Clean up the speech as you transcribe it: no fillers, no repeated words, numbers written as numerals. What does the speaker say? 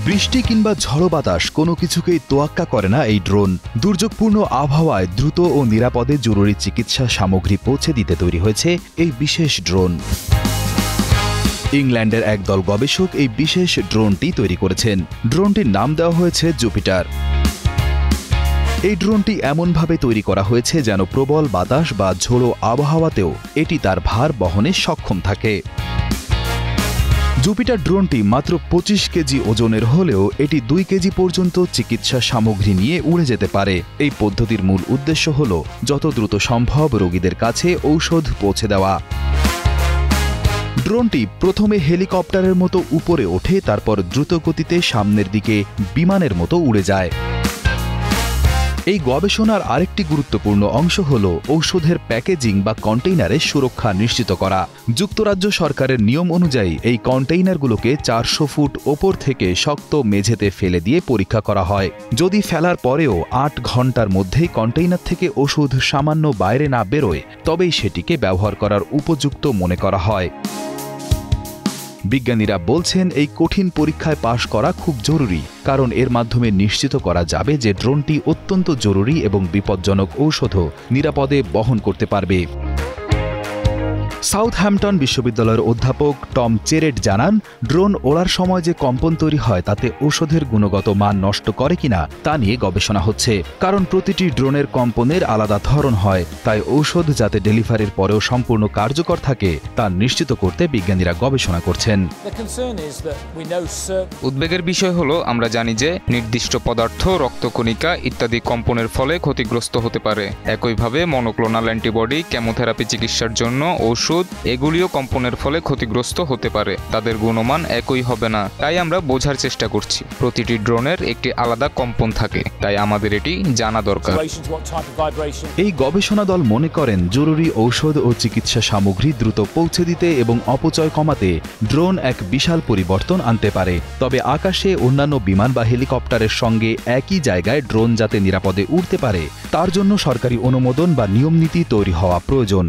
বৃষ্টি কিংবা ঝড়ো বাতাস কোনো কিছুকেই তোয়াক্কা করে না এই ড্রোন। দুর্যোগপূর্ণ আবহাওয়ায় দ্রুত ও নিরাপদে জরুরি চিকিৎসা সামগ্রী পৌঁছে দিতে তৈরি হয়েছে এই বিশেষ ড্রোন। ইংল্যান্ডের একদল গবেষক এই বিশেষ ড্রোনটি তৈরি করেছেন। ড্রোনটির নাম দেওয়া হয়েছে জুপিটার। এই ড্রোনটি এমনভাবে তৈরি করা হয়েছে যেন প্রবল বাতাস বা ঝোড়ো আবহাওয়াতেও এটি তার ভার বহনে সক্ষম থাকে। জুপিটার ড্রোনটি মাত্র 25 কেজি ওজনের হলেও এটি 2 কেজি পর্যন্ত চিকিৎসা সামগ্রী নিয়ে উড়ে যেতে পারে। এই পদ্ধতির মূল উদ্দেশ্য হল যত দ্রুত সম্ভব রোগীদের কাছে ঔষধ পৌঁছে দেওয়া। ড্রোনটি প্রথমে হেলিকপ্টারের মতো উপরে ওঠে, তারপর দ্রুত গতিতে সামনের দিকে বিমানের মতো উড়ে যায়। এই গবেষণার আরেকটি গুরুত্বপূর্ণ অংশ হল ঔষধের প্যাকেজিং বা কন্টেইনারের সুরক্ষা নিশ্চিত করা। যুক্তরাজ্য সরকারের নিয়ম অনুযায়ী এই কন্টেইনারগুলোকে 400 ফুট ওপর থেকে শক্ত মেঝেতে ফেলে দিয়ে পরীক্ষা করা হয়। যদি ফেলার পরেও 8 ঘন্টার মধ্যেই কন্টেইনার থেকে ওষুধ সামান্য বাইরে না বেরোয়, তবেই সেটিকে ব্যবহার করার উপযুক্ত মনে করা হয়। বিজ্ঞানীরা বলছেন এই কঠিন পরীক্ষায় পাশ করা খুব জরুরি, কারণ এর মাধ্যমে নিশ্চিত করা যাবে যে ড্রোনটি অত্যন্ত জরুরি এবং বিপজ্জনক ঔষধও নিরাপদে বহন করতে পারবে। সাউথহ্যাম্পটন বিশ্ববিদ্যালয়ের অধ্যাপক টম চেরেট জানান, ড্রোন ওড়ার সময় যে কম্পন তৈরি হয় তাতে ঔষধের গুণগত মান নষ্ট করে কিনা তা নিয়ে গবেষণা হচ্ছে। কারণ প্রতিটি ড্রোনের কম্পনের আলাদা ধরন হয়, তাই ঔষধ যাতে ডেলিভারির পরেও সম্পূর্ণ কার্যকর থাকে তা নিশ্চিত করতে বিজ্ঞানীরা গবেষণা করছেন। উদ্বেগের বিষয় হলো, আমরা জানি যে নির্দিষ্ট পদার্থ, রক্তকণিকা ইত্যাদি কম্পনের ফলে ক্ষতিগ্রস্ত হতে পারে। একইভাবে মনোক্লোনাল অ্যান্টিবডি, কেমোথেরাপি চিকিৎসার জন্য ঔষধ, এগুলিও কম্পনের ফলে ক্ষতিগ্রস্ত হতে পারে। তাদের গুণমান একই হবে না। তাই আমরা বোঝার চেষ্টা করছি। প্রতিটি ড্রোনের একটি আলাদা কম্পন থাকে, তাই আমাদের এটি জানা দরকার। এই গবেষণা দল মনে করেন, জরুরি ঔষধ ও চিকিৎসা সামগ্রী দ্রুত পৌঁছে দিতে এবং অপচয় কমাতে ড্রোন এক বিশাল পরিবর্তন আনতে পারে। তবে আকাশে অন্যান্য বিমান বা হেলিকপ্টারের সঙ্গে একই জায়গায় ড্রোন যাতে নিরাপদে উড়তে পারে, তার জন্য সরকারি অনুমোদন বা নিয়মনীতি তৈরি হওয়া প্রয়োজন।